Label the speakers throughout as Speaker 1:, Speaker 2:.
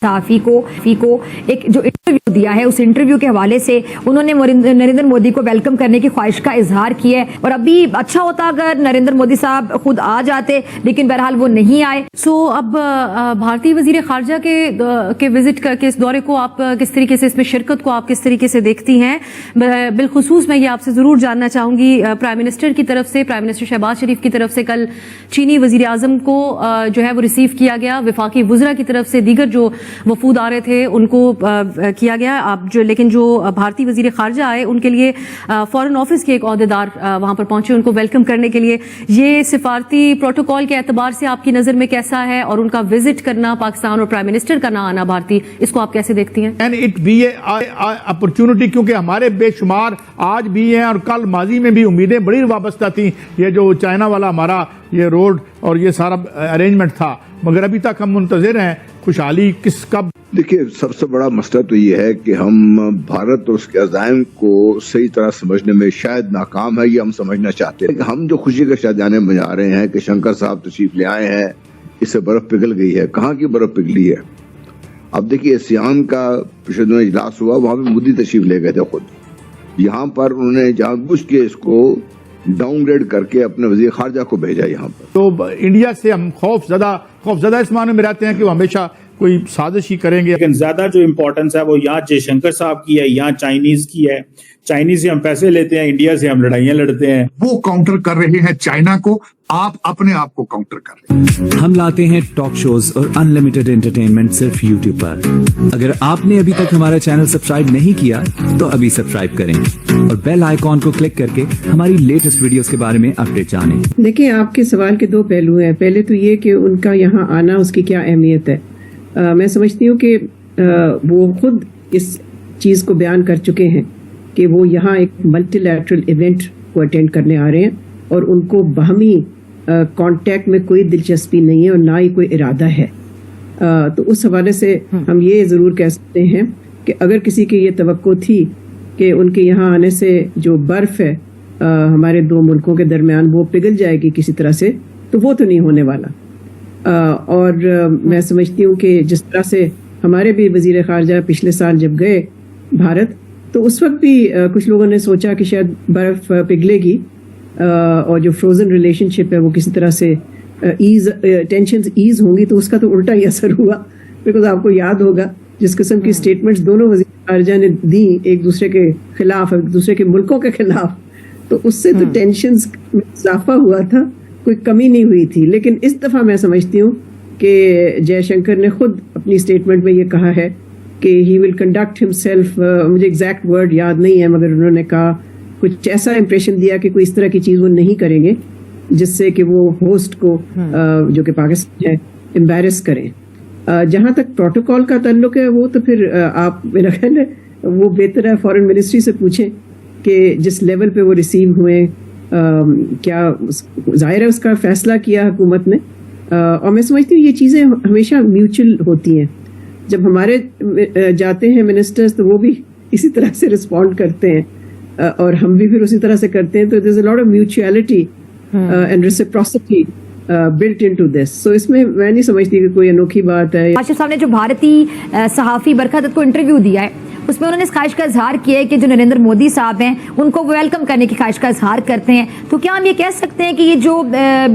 Speaker 1: सहाफी को एक जो इंटरव्यू दिया है, उस इंटरव्यू के हवाले से उन्होंने नरेंद्र मोदी को वेलकम करने की ख्वाहिश का इजहार किया है। और अभी अच्छा होता अगर नरेंद्र मोदी साहब खुद आ जाते, लेकिन बहरहाल वो नहीं आए।
Speaker 2: अब भारतीय वजीर खारजा के विजिट के इस दौरे को आप किस तरीके से, इसमें शिरकत को आप किस तरीके से देखती हैं? बिलखुसूस मैं ये आपसे जरूर जानना चाहूंगी, प्राइम मिनिस्टर की तरफ से, प्राइम मिनिस्टर शहबाज शरीफ की तरफ से कल चीनी वजीर आजम को जो है वो रिसीव किया गया, विफाकी वुज़रा की तरफ से दीगर जो वफूद आ रहे थे उनको किया गया। लेकिन जो भारतीय वजीर खारजा आए उनके लिए फॉरेन ऑफिस के एक ओहदेदार वहां पर पहुंचे उनको वेलकम करने के लिए। ये सिफारती प्रोटोकॉल के एतबार से आपकी नजर में कैसा है, और उनका विजिट करना पाकिस्तान और प्राइम मिनिस्टर का ना आना भारतीय, इसको आप कैसे देखती हैं?
Speaker 3: एंड इट बी अपॉर्चुनिटी, क्योंकि हमारे बेशुमार आज भी हैं और कल माजी में भी उम्मीदें बड़ी वाबस्ता थी। ये जो चाइना वाला हमारा ये रोड और ये सारा अरेंजमेंट था, मगर अभी तक हम मुंतजिर हैं खुशहाली किस कब।
Speaker 4: देखिए, सबसे बड़ा मसला तो ये है कि हम भारत और उसके अज़ाइम को सही तरह समझने में शायद नाकाम है, ये हम समझना चाहते हैं। हम जो खुशी के शादियाने मना रहे हैं कि शंकर साहब तशरीफ ले आए हैं, इससे बर्फ पिघल गई है। कहाँ की बर्फ पिघली है? अब देखिए, एशियान का पिछले दिनों इजलास हुआ, वहां पे मोदी तशरीफ ले गए थे खुद। यहाँ पर उन्होंने जानबूझ के इसको डाउनग्रेड करके अपने वजीर खारजा को भेजा यहाँ पर।
Speaker 3: तो इंडिया से हम खौफजदा इस माने में रहते हैं कि वो हमेशा कोई साजिश ही करेंगे।
Speaker 5: लेकिन ज्यादा जो इम्पोर्टेंस है वो यहाँ जयशंकर साहब की है, यहाँ चाइनीज की है। चाइनीज से हम पैसे लेते हैं, इंडिया से हम लड़ाइयां लड़ते हैं।
Speaker 6: वो काउंटर कर रहे हैं चाइना को, आप अपने आप को काउंटर कर रहे हैं।
Speaker 7: हम लाते हैं टॉक शोज और अनलिमिटेड एंटरटेनमेंट सिर्फ यूट्यूब पर। अगर आपने अभी तक हमारा चैनल सब्सक्राइब नहीं किया तो अभी सब्सक्राइब करें और बेल आइकॉन को क्लिक करके हमारी लेटेस्ट वीडियोस के बारे में अपडेट जानें।
Speaker 8: देखिए, आपके सवाल के दो पहलू हैं। पहले तो ये कि उनका यहाँ आना, उसकी क्या अहमियत है। मैं समझती हूँ कि वो खुद इस चीज़ को बयान कर चुके हैं कि वो यहाँ एक मल्टीलैटरल इवेंट को अटेंड करने आ रहे हैं और उनको बाहमी कांटेक्ट में कोई दिलचस्पी नहीं है और ना ही कोई इरादा है। तो उस हवाले से हम ये ज़रूर कह सकते हैं कि अगर किसी की ये तवक्को थी कि उनके यहाँ आने से जो बर्फ़ है हमारे दो मुल्कों के दरमियान वो पिघल जाएगी किसी तरह से, तो वो तो नहीं होने वाला। और मैं समझती हूँ कि जिस तरह से हमारे भी वजीर खारजा पिछले साल जब गए भारत, तो उस वक्त भी कुछ लोगों ने सोचा कि शायद बर्फ़ पिघलेगी और जो फ्रोज़न रिलेशनशिप है वो किसी तरह से टेंशन्स ईज होंगी, तो उसका तो उल्टा ही असर हुआ। बिकॉज आपको याद होगा जिस किस्म की स्टेटमेंट्स दोनों वजीर खारजा ने दी एक दूसरे के खिलाफ, एक दूसरे के मुल्कों के खिलाफ, तो उससे तो टेंशन्स में इजाफा हुआ था, कोई कमी नहीं हुई थी। लेकिन इस दफ़ा मैं समझती हूँ कि जयशंकर ने खुद अपनी स्टेटमेंट में ये कहा है कि ही विल कंडक्ट हिमसेल्फ, मुझे एग्जैक्ट वर्ड याद नहीं है, मगर उन्होंने कहा कुछ ऐसा इंप्रेशन दिया कि कोई इस तरह की चीज़ वो नहीं करेंगे जिससे कि वो होस्ट को जो कि पाकिस्तान है एम्बैरस करें। जहाँ तक प्रोटोकॉल का ताल्लुक है, वो तो फिर आप मेरा ख्याल है वो बेहतर है फॉरेन मिनिस्ट्री से पूछें कि जिस लेवल पे वो रिसीव हुए, क्या जाहिर है उसका फैसला किया हुकूमत ने। और मैं समझती हूँ ये चीज़ें हमेशा म्यूचुअल होती हैं। जब हमारे जाते हैं मिनिस्टर्स तो वो भी इसी तरह से रिस्पॉन्ड करते हैं और हम भी फिर उसी तरह से करते हैं, तो there is a lot of mutuality and reciprocity built into this. So इसमें मैं नहीं समझती कि कोई अनोखी बात है।
Speaker 1: आशिफ साहब ने जो भारतीय सहाफी बरखा दत्त को इंटरव्यू दिया है उसमें उन्होंने इस ख्वाहिश का इजहार किया है कि जो नरेंद्र मोदी साहब हैं उनको वेलकम करने की ख्वाहिश का इजहार करते हैं। तो क्या हम ये कह सकते हैं कि ये जो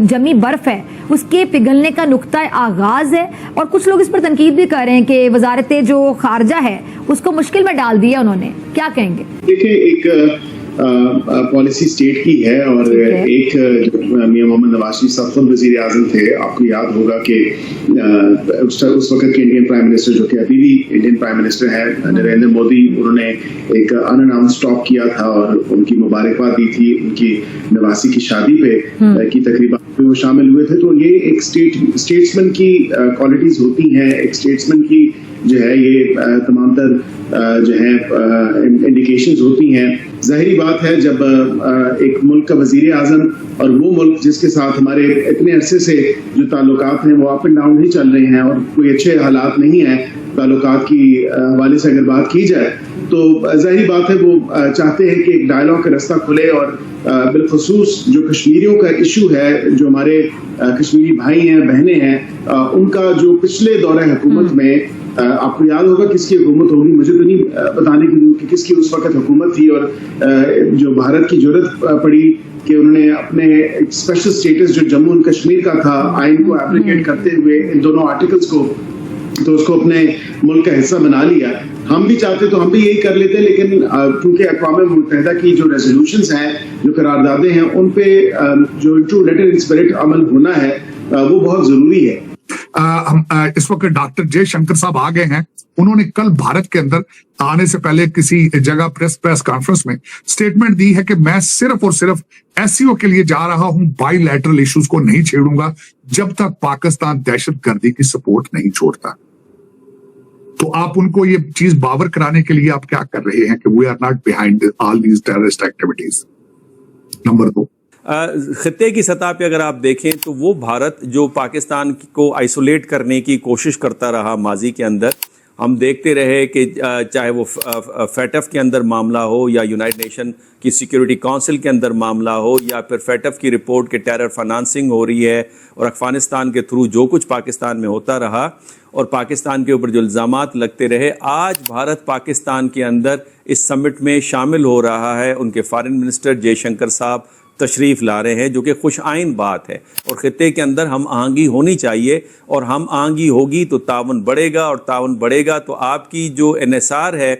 Speaker 1: जमी बर्फ है उसके पिघलने का नुक्ता आगाज है? और कुछ लोग इस पर तनकीद भी कर रहे हैं कि वजारत जो खारजा है उसको मुश्किल में डाल दिया उन्होंने, क्या कहेंगे?
Speaker 9: देखिए, एक पॉलिसी स्टेट की है और एक मियां मोहम्मद नवाज शरीफ साहब खुद वजीर आजम थे। आपको याद होगा कि उस वक्त के इंडियन प्राइम मिनिस्टर, जो कि अभी भी इंडियन प्राइम मिनिस्टर हैं, नरेंद्र मोदी, उन्होंने एक अनअनाउंस टॉक किया था और उनकी मुबारकबाद दी थी उनकी नवासी की शादी पे की तकरीबा में वो शामिल हुए थे। तो ये एक स्टेट्समैन की क्वालिटीज होती हैं, एक स्टेट्समैन की जो है ये तमाम तर जो है इंडिकेशंस होती हैं। जाहिरी बात है जब एक मुल्क का वजीर आजम और वो मुल्क जिसके साथ हमारे इतने अरसे से जो ताल्लुकात हैं वो अप एंड डाउन ही चल रहे हैं और कोई अच्छे हालात नहीं है ताल्लुकात की हवाले से अगर बात की जाए, तो जाहिर बात है वो चाहते हैं कि एक डायलॉग का रास्ता खुले और बिलखुसूस जो कश्मीरियों का इशू है, जो हमारे कश्मीरी भाई हैं बहनें हैं, उनका जो पिछले दौरे हुकूमत में आपको याद होगा किसकी हुकूमत होगी, मुझे तो नहीं बताने की जरूरत कि किसकी उस वक्त हुकूमत थी, और जो भारत की जरूरत पड़ी कि उन्होंने अपने स्पेशल स्टेटस जो जम्मू एंड कश्मीर का था आइन को एप्लीकेट करते हुए इन दोनों आर्टिकल्स को, तो उसको अपने मुल्क का हिस्सा बना लिया। हम भी चाहते तो हम भी यही कर लेते, लेकिन क्योंकि अक़वाम मुत्तहिदा की जो रेजोल्यूशंस हैं, जो करारदादे हैं, उन पे जो ट्रू लेटर इन स्पिरिट अमल होना है वो बहुत जरूरी है।
Speaker 6: इस वक्त डॉक्टर जयशंकर साहब आ गए हैं। उन्होंने कल भारत के अंदर आने से पहले किसी जगह प्रेस कॉन्फ्रेंस में स्टेटमेंट दी है कि मैं सिर्फ और सिर्फ एससीओ के लिए जा रहा हूं, बाइलैटरल इश्यूज को नहीं छेड़ूंगा जब तक पाकिस्तान दहशतगर्दी की सपोर्ट नहीं छोड़ता। तो आप उनको ये चीज बावर कराने के लिए आप क्या कर रहे हैं कि we are not behind all these terrorist activities. Number 2,
Speaker 10: खित्ते की सतह पे अगर आप देखें तो वो भारत जो पाकिस्तान को आइसोलेट करने की कोशिश करता रहा माजी के अंदर, हम देखते रहे कि चाहे वो फैटफ के अंदर मामला हो या यूनाइटेड नेशन की सिक्योरिटी काउंसिल के अंदर मामला हो, या फिर फैटफ की रिपोर्ट के टेरर फाइनेंसिंग हो रही है और अफगानिस्तान के थ्रू जो कुछ पाकिस्तान में होता रहा और पाकिस्तान के ऊपर जो इल्ज़ामात लगते रहे, आज भारत पाकिस्तान के अंदर इस समिट में शामिल हो रहा है। उनके फॉरेन मिनिस्टर जयशंकर साहब तशरीफ ला रहे हैं, जो कि खुश आइन बात है और खित्ते के अंदर हम आहंगी होनी चाहिए, और हम आहंगी होगी तो तावन बढ़ेगा, और तावन बढ़ेगा तो आपकी जो इन्हिसार है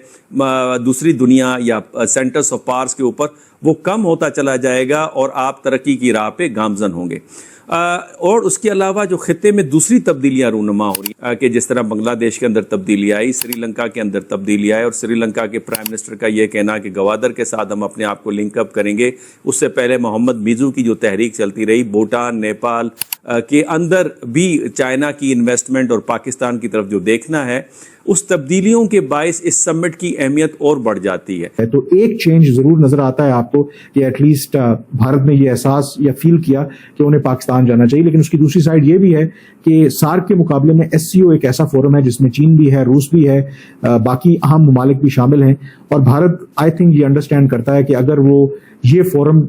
Speaker 10: दूसरी दुनिया या सेंटर्स ऑफ पावर्स के ऊपर वो कम होता चला जाएगा और आप तरक्की की राह पे गामजन होंगे। और उसके अलावा जो खित्ते में दूसरी तब्दीलियां रूनुमा हो रही कि जिस तरह बांग्लादेश के अंदर तब्दीली आई, श्रीलंका के अंदर तब्दीली आई, और श्रीलंका के प्राइम मिनिस्टर का ये कहना कि गवादर के साथ हम अपने आप को लिंकअप करेंगे। उससे पहले मोहम्मद मिज़ू की जो तहरीक चलती रही, भूटान नेपाल के अंदर भी चाइना की इन्वेस्टमेंट और पाकिस्तान की तरफ जो देखना है, उस तब्दीलियों के बायस इस समिट की अहमियत और बढ़ जाती है।
Speaker 11: तो एक चेंज जरूर नजर आता है आपको कि एटलीस्ट भारत ने ये एहसास या फील किया कि उन्हें पाकिस्तान जाना चाहिए, लेकिन उसकी दूसरी साइड ये भी है कि सार्क के मुकाबले में एससीओ एक ऐसा फोरम है जिसमें चीन भी है, रूस भी है, बाकी अहम ममालिक भी शामिल हैं, और भारत आई थिंक ये अंडरस्टैंड करता है कि अगर वो ये फोरम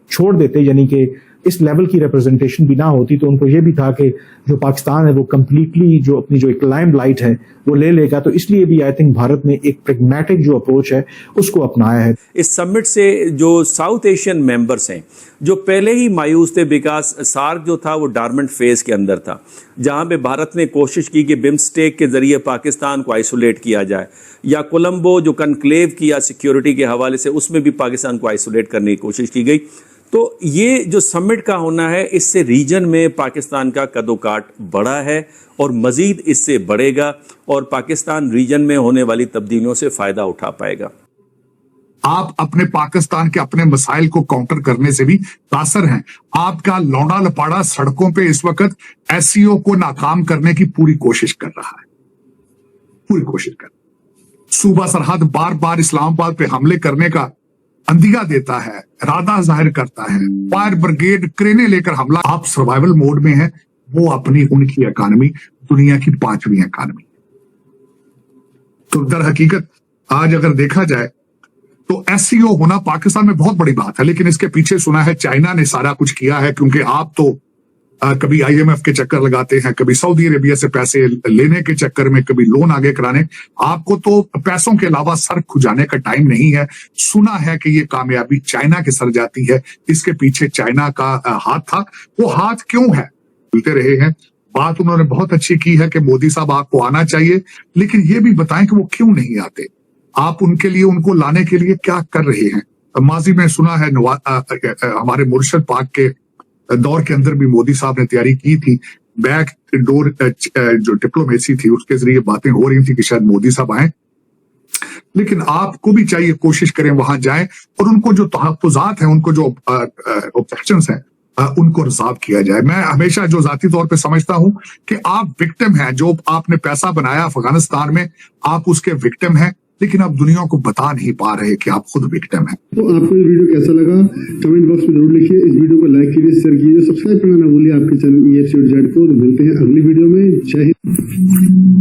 Speaker 11: छोड़ देते, यानी कि इस लेवल की रिप्रेजेंटेशन भी ना होती, तो उनको ये भी था कि जो पाकिस्तान है वो कंप्लीटली जो अपनी जो एक लाइमलाइट है वो ले लेगा। तो इसलिए भी आई थिंक भारत ने एक प्रेगमेटिक जो अप्रोच है उसको अपनाया है।
Speaker 10: इस समिट से जो साउथ एशियन मेंबर्स हैं जो पहले ही मायूस थे, बिकॉज सार्क जो था वो डॉर्मेंट फेज के अंदर था, जहां पे भारत ने कोशिश की कि बिम्स्टेक के जरिए पाकिस्तान को आइसोलेट किया जाए, या कोलंबो जो कनक्लेव किया सिक्योरिटी के हवाले से, उसमें भी पाकिस्तान को आइसोलेट करने की कोशिश की गई। तो ये जो समिट का होना है, इससे रीजन में पाकिस्तान का कदोकाट बढ़ा है और मजीद इससे बढ़ेगा, और पाकिस्तान रीजन में होने वाली तब्दीलियों से फायदा उठा पाएगा।
Speaker 6: आप अपने पाकिस्तान के अपने मसाइल को काउंटर करने से भी तासर हैं। आपका लौंडा लपाड़ा सड़कों पे इस वक्त एससीओ को नाकाम करने की पूरी कोशिश कर रहा है, पूरी कोशिश कर। सूबा सरहद बार बार इस्लामाबाद पे हमले करने का अंदिया देता है, इरादा जाहिर करता है, फायर ब्रिगेड क्रेने लेकर हमला। आप सर्वाइवल मोड में हैं, वो अपनी उनकी इकॉनमी दुनिया की 5वीं इकॉनमी। तो दर हकीकत आज अगर देखा जाए तो एससीओ होना पाकिस्तान में बहुत बड़ी बात है, लेकिन इसके पीछे सुना है चाइना ने सारा कुछ किया है, क्योंकि आप तो कभी आईएमएफ के चक्कर लगाते हैं, कभी सऊदी अरेबिया से पैसे लेने के चक्कर में, कभी लोन आगे कराने। आपको तो पैसों के अलावा सर खुजाने का टाइम नहीं है। सुना है कि ये कामयाबी चाइना के सर जाती है, इसके पीछे चाइना का हाथ था। वो हाथ क्यों है बोलते रहे हैं। बात उन्होंने बहुत अच्छी की है कि मोदी साहब आपको आना चाहिए, लेकिन ये भी बताएं कि वो क्यों नहीं आते, आप उनके लिए, उनको लाने के लिए क्या कर रहे हैं। माजी में सुना है हमारे मुर्शद पाक के दौर के अंदर भी मोदी साहब ने तैयारी की थी, बैक डोर जो डिप्लोमेसी थी उसके जरिए बातें हो रही थी कि शायद मोदी साहब आए, लेकिन आपको भी चाहिए कोशिश करें वहां जाएं और उनको जो तहफ्फुज़ात हैं, उनको जो ऑब्जेक्शंस हैं, उनको रिजॉल्व किया जाए। मैं हमेशा जो जाती तौर पे समझता हूं कि आप विक्टिम हैं, जो आपने पैसा बनाया अफगानिस्तान में, आप उसके विक्टिम हैं, लेकिन आप दुनिया को बता नहीं पा रहे कि आप खुद विक्टिम हैं।
Speaker 9: तो आपको ये वीडियो कैसा लगा कमेंट बॉक्स में जरूर लिखिए। इस वीडियो को लाइक कीजिए, शेयर कीजिए, सब्सक्राइब करना ना भूलिए आपके चैनल EFC को। तो मिलते हैं अगली वीडियो में। जय हिंद।